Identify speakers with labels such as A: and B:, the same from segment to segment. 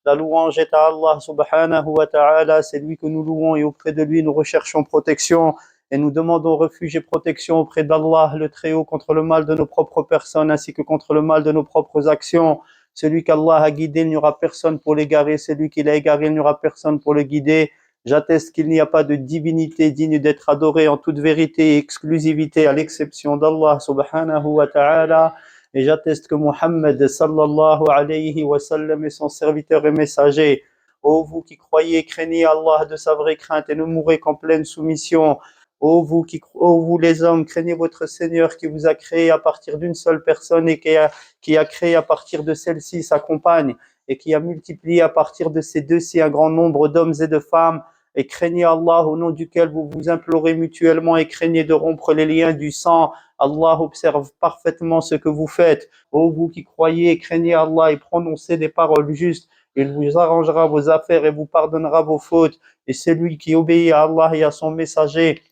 A: La louange est à Allah subhanahu wa ta'ala, c'est lui que nous louons et auprès de lui nous recherchons protection et nous demandons refuge et protection auprès d'Allah le Très-Haut contre le mal de nos propres personnes ainsi que contre le mal de nos propres actions. Celui qu'Allah a guidé, il n'y aura personne pour l'égarer, celui qui l'a égaré, il n'y aura personne pour le guider. J'atteste qu'il n'y a pas de divinité digne d'être adorée en toute vérité et exclusivité à l'exception d'Allah subhanahu wa ta'ala. Et j'atteste que Muhammad sallallahu alayhi wa sallam est son serviteur et messager. Ô vous qui croyez, craignez Allah de sa vraie crainte et ne mourrez qu'en pleine soumission. Ô vous les hommes, craignez votre Seigneur qui vous a créé à partir d'une seule personne et qui a créé à partir de celle-ci sa compagne et qui a multiplié à partir de ces deux-ci un grand nombre d'hommes et de femmes. Et craignez Allah au nom duquel vous vous implorez mutuellement et craignez de rompre les liens du sang. Allah observe parfaitement ce que vous faites. Ô vous qui croyez, craignez Allah et prononcez des paroles justes. Il vous arrangera vos affaires et vous pardonnera vos fautes. Et celui qui obéit à Allah et à son messager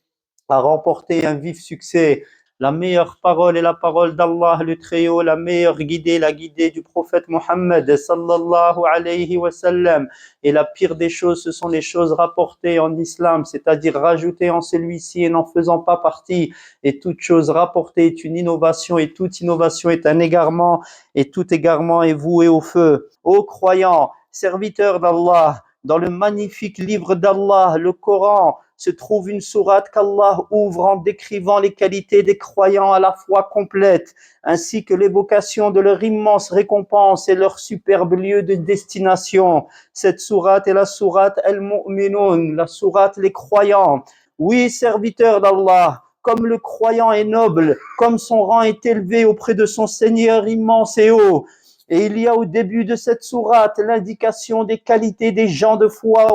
A: a remporté un vif succès. La meilleure parole est la parole d'Allah le Très-Haut, la meilleure guidée, la guidée du prophète Mohammed sallallahu alayhi wa sallam. Et la pire des choses, ce sont les choses rapportées en islam, c'est-à-dire rajoutées en celui-ci et n'en faisant pas partie. Et toute chose rapportée est une innovation et toute innovation est un égarement et tout égarement est voué au feu. Ô croyants, serviteurs d'Allah, dans le magnifique livre d'Allah, le Coran, se trouve une sourate qu'Allah ouvre en décrivant les qualités des croyants à la fois complètes, ainsi que l'évocation de leur immense récompense et leur superbe lieu de destination. Cette sourate est la sourate Al-Mu'minun, la sourate les croyants. Oui, serviteurs d'Allah, comme le croyant est noble, comme son rang est élevé auprès de son Seigneur immense et haut. Et il y a au début de cette sourate l'indication des qualités des gens de foi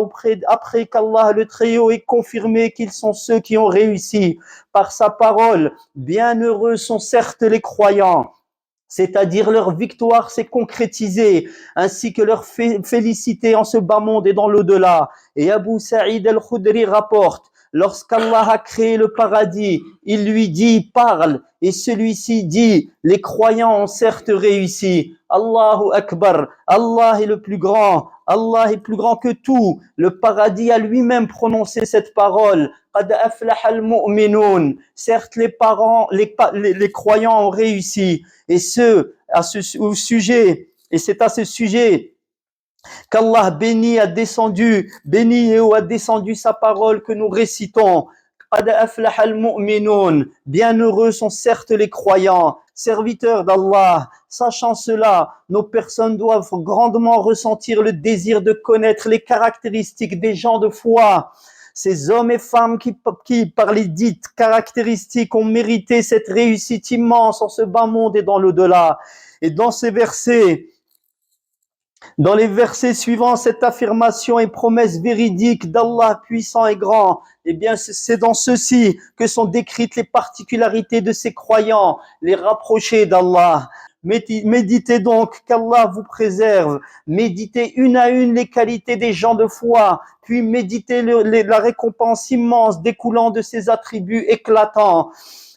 A: après qu'Allah le Très-Haut ait confirmé qu'ils sont ceux qui ont réussi par sa parole. Bienheureux sont certes les croyants, c'est-à-dire leur victoire s'est concrétisée, ainsi que leur félicité en ce bas monde et dans l'au-delà. Et Abu Sa'id al-Khudri rapporte, lorsqu'Allah a créé le paradis, il lui dit, parle, et celui-ci dit, les croyants ont certes réussi. Allahu Akbar, Allah est le plus grand, Allah est plus grand que tout. Le paradis a lui-même prononcé cette parole. Qad aflaha al-mu'minun. Certes, les croyants ont réussi. Et c'est à ce sujet qu'Allah béni et haut a descendu sa parole que nous récitons. Qad aflaha al-mu'minun. Bienheureux sont certes les croyants, serviteurs d'Allah. Sachant cela, nos personnes doivent grandement ressentir le désir de connaître les caractéristiques des gens de foi. Ces hommes et femmes qui, par les dites caractéristiques, ont mérité cette réussite immense en ce bas monde et dans l'au-delà. Et dans les versets suivants, cette affirmation et promesse véridique d'Allah puissant et grand, eh bien, c'est dans ceci que sont décrites les particularités de ces croyants, les rapprochés d'Allah. Méditez donc qu'Allah vous préserve. Méditez une à une les qualités des gens de foi, puis méditez la récompense immense découlant de ces attributs éclatants.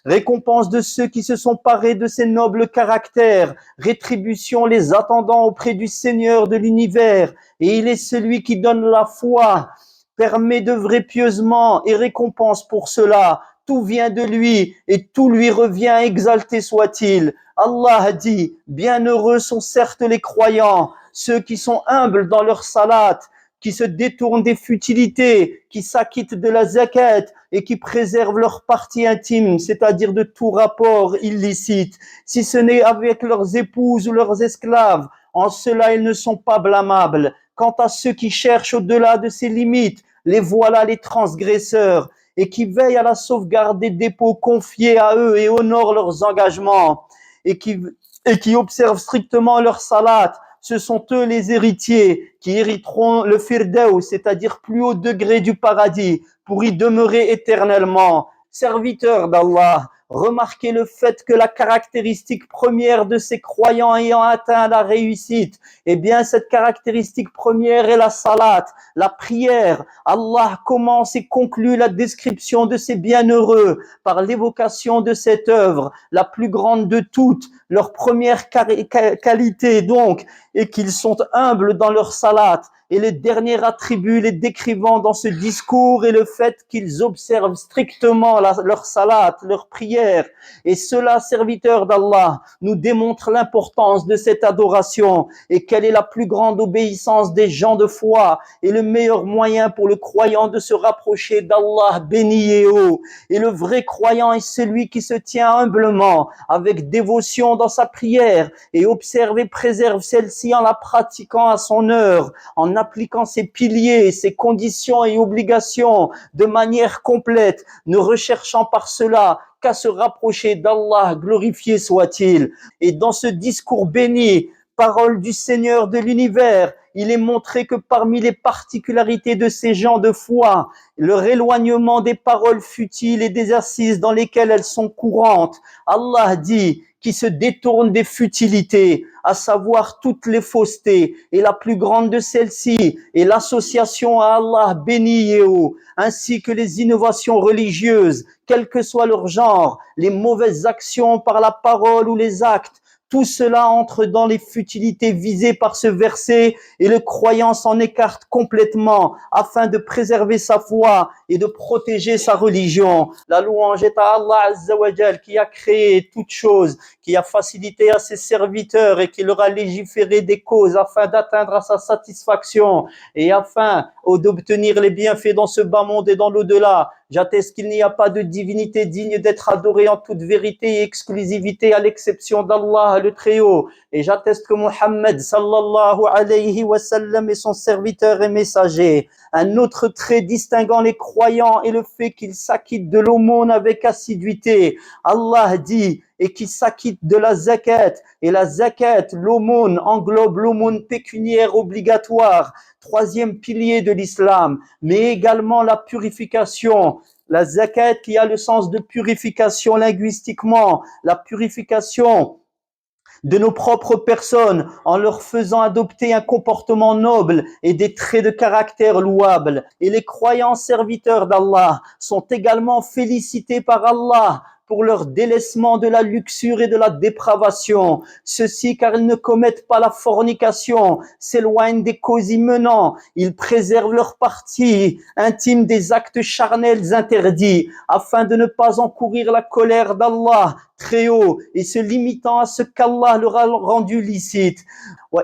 A: Récompense de ceux qui se sont parés de ces nobles caractères, rétribution les attendant auprès du Seigneur de l'univers, et il est celui qui donne la foi, permet d'œuvrer pieusement et récompense pour cela. Tout vient de lui et tout lui revient, exalté soit-il. Allah dit, bienheureux sont certes les croyants, ceux qui sont humbles dans leur salat, qui se détournent des futilités, qui s'acquittent de la zakat et qui préservent leur partie intime, c'est-à-dire de tout rapport illicite, si ce n'est avec leurs épouses ou leurs esclaves. En cela, ils ne sont pas blâmables. Quant à ceux qui cherchent au-delà de ces limites, les voilà les transgresseurs, et qui veillent à la sauvegarde des dépôts confiés à eux et honorent leurs engagements, et qui observent strictement leur salat. Ce sont eux les héritiers qui hériteront le firdaus, c'est-à-dire plus haut degré du paradis, pour y demeurer éternellement. Serviteurs d'Allah, Remarquez le fait que la caractéristique première de ces croyants ayant atteint la réussite, eh bien cette caractéristique première est la salat, la prière. Allah commence et conclut la description de ces bienheureux par l'évocation de cette œuvre, la plus grande de toutes, leur première qualité donc, et qu'ils sont humbles dans leur salat. Et le dernier attribut les décrivant dans ce discours est le fait qu'ils observent strictement leur salat, leur prière. Et cela, serviteurs d'Allah, nous démontre l'importance de cette adoration et quelle est la plus grande obéissance des gens de foi et le meilleur moyen pour le croyant de se rapprocher d'Allah béni et haut. Et le vrai croyant est celui qui se tient humblement, avec dévotion dans sa prière et observe et préserve celle-ci en la pratiquant à son heure, en appliquant ses piliers, ses conditions et obligations de manière complète, ne recherchant par cela qu'à se rapprocher d'Allah, glorifié soit-il. Et dans ce discours béni, parole du Seigneur de l'univers, il est montré que parmi les particularités de ces gens de foi, leur éloignement des paroles futiles et des assises dans lesquelles elles sont courantes. Allah dit qui se détournent des futilités, à savoir toutes les faussetés, et la plus grande de celles-ci est l'association à Allah béni et haut, ainsi que les innovations religieuses, quel que soit leur genre, les mauvaises actions par la parole ou les actes. Tout cela entre dans les futilités visées par ce verset et le croyant s'en écarte complètement afin de préserver sa foi et de protéger sa religion. La louange est à Allah Azza wa Jal qui a créé toutes choses, qui a facilité à ses serviteurs et qui leur a légiféré des causes afin d'atteindre à sa satisfaction et afin d'obtenir les bienfaits dans ce bas monde et dans l'au-delà. J'atteste qu'il n'y a pas de divinité digne d'être adorée en toute vérité et exclusivité à l'exception d'Allah le Très-Haut. Et j'atteste que Muhammad sallallahu alayhi wa sallam est son serviteur et messager. Un autre trait distinguant les croyants est le fait qu'ils s'acquittent de l'aumône avec assiduité. Allah dit et qui s'acquittent de la zakat. Et la zakat, l'aumône, englobe l'aumône pécuniaire obligatoire, troisième pilier de l'islam, mais également la purification. La zakat qui a le sens de purification linguistiquement, la purification de nos propres personnes en leur faisant adopter un comportement noble et des traits de caractère louables. Et les croyants serviteurs d'Allah sont également félicités par Allah pour leur délaissement de la luxure et de la dépravation. Ceci car ils ne commettent pas la fornication, s'éloignent des causes menants, ils préservent leur partie intime des actes charnels interdits, afin de ne pas encourir la colère d'Allah très haut et se limitant à ce qu'Allah leur a rendu licite.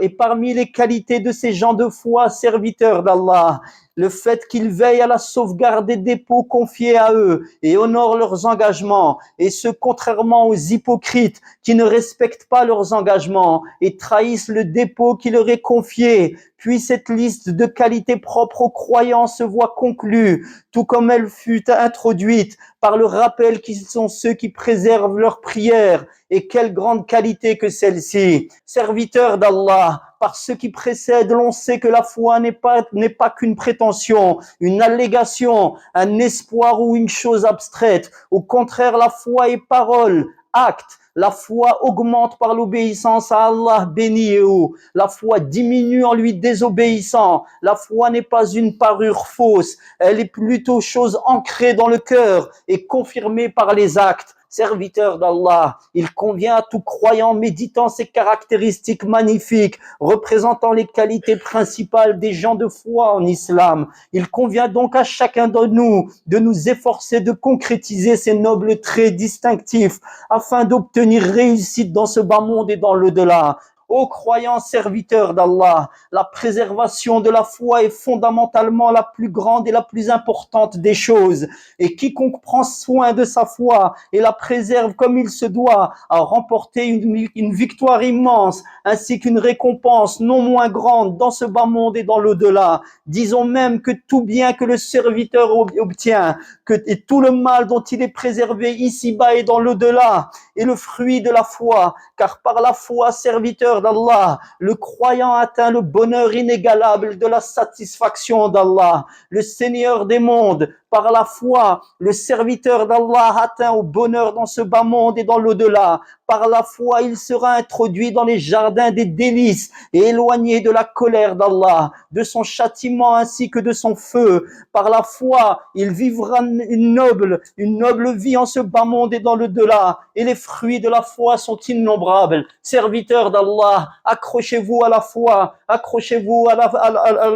A: Et parmi les qualités de ces gens de foi, serviteurs d'Allah, le fait qu'ils veillent à la sauvegarde des dépôts confiés à eux et honorent leurs engagements, et ce contrairement aux hypocrites qui ne respectent pas leurs engagements et trahissent le dépôt qui leur est confié. Puis cette liste de qualités propres aux croyants se voit conclue, tout comme elle fut introduite par le rappel qu'ils sont ceux qui préservent leurs prières. Et quelle grande qualité que celle-ci. Serviteurs d'Allah, par ceux qui précèdent, l'on sait que la foi n'est pas qu'une prétention, une allégation, un espoir ou une chose abstraite. Au contraire, la foi est parole, acte. La foi augmente par l'obéissance à Allah béni et haut. La foi diminue en lui désobéissant. La foi n'est pas une parure fausse. Elle est plutôt chose ancrée dans le cœur et confirmée par les actes. Serviteur d'Allah, il convient à tout croyant méditant ces caractéristiques magnifiques, représentant les qualités principales des gens de foi en islam. Il convient donc à chacun de nous efforcer de concrétiser ces nobles traits distinctifs afin d'obtenir réussite dans ce bas monde et dans l'au-delà. Ô croyants serviteurs d'Allah, la préservation de la foi est fondamentalement la plus grande et la plus importante des choses. Et quiconque prend soin de sa foi et la préserve comme il se doit a remporté une victoire immense ainsi qu'une récompense non moins grande dans ce bas monde et dans l'au-delà. Disons même que tout bien que le serviteur obtient et tout le mal dont il est préservé ici-bas et dans l'au-delà est le fruit de la foi, car par la foi, serviteur d'Allah, le croyant atteint le bonheur inégalable de la satisfaction d'Allah. Le Seigneur des mondes, par la foi, le serviteur d'Allah atteint au bonheur dans ce bas monde et dans l'au-delà. Par la foi, il sera introduit dans les jardins des délices et éloigné de la colère d'Allah, de son châtiment ainsi que de son feu. Par la foi, il vivra une noble vie en ce bas monde et dans l'au-delà. Et les fruits de la foi sont innombrables. Serviteurs d'Allah, accrochez-vous à la foi, accrochez-vous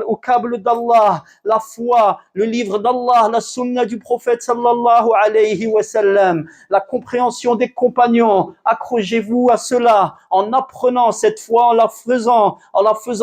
A: au câble d'Allah, la foi, le livre d'Allah, la sunna du prophète sallallahu alayhi wa sallam, la compréhension des compagnons. Accrochez-vous à cela en apprenant cette foi, en la faisant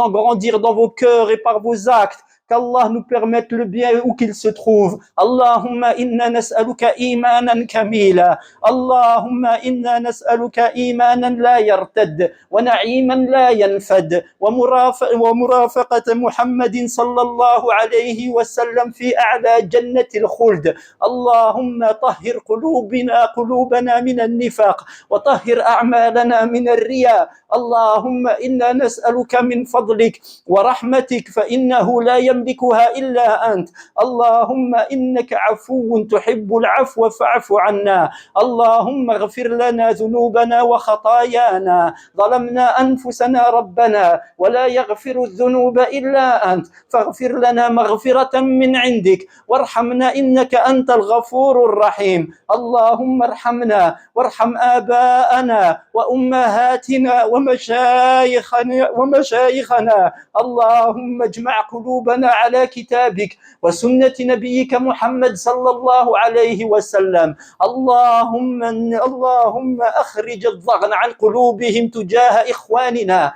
A: grandir dans vos cœurs et par vos actes. Qu'Allah nous permette le bien où qu'il se trouve. Allahumma inna nas'aluka imanan kamila. Allahumma inna nas'aluka imanan la yartad wa na'iman la yanfad wa murafaqata Muhammadin sallallahu alayhi wa sallam fi a'la jannatil khuld. Allahumma tahhir qulubana min an-nifaq wa tahhir a'malana min ar-riya. Allahumma inna nas'aluka min fadlik wa rahmatik fa innahu la يملكها إلا أنت. اللهم إنك عفو تحب العفو فاعف عنا. اللهم اغفر لنا ذنوبنا وخطايانا. ظلمنا أنفسنا ربنا ولا يغفر الذنوب إلا أنت، فاغفر لنا مغفرة من عندك وارحمنا إنك أنت الغفور الرحيم. اللهم ارحمنا وارحم آباءنا وأمهاتنا ومشايخنا. اللهم اجمع قلوبنا على كتابك وسنة نبيك محمد صلى الله عليه وسلم. اللهم أخرج الضغن عن قلوبهم تجاه إخواننا.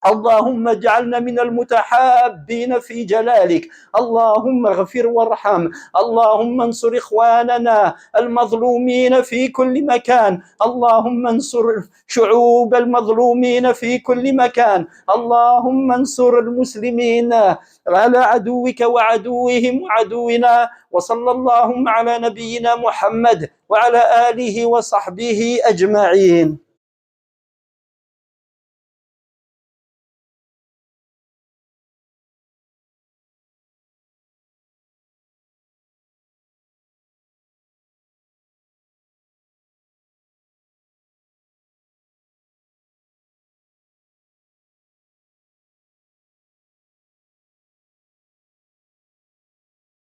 A: اللهم اجعلنا من المتحابين في جلالك. اللهم اغفر وارحم. اللهم انصر إخواننا المظلومين في كل مكان. اللهم انصر شعوب المظلومين في كل مكان. اللهم انصر المسلمين على عدوك وعدوهم وعدونا. وصلى اللهم على نبينا محمد وعلى آله وصحبه أجمعين.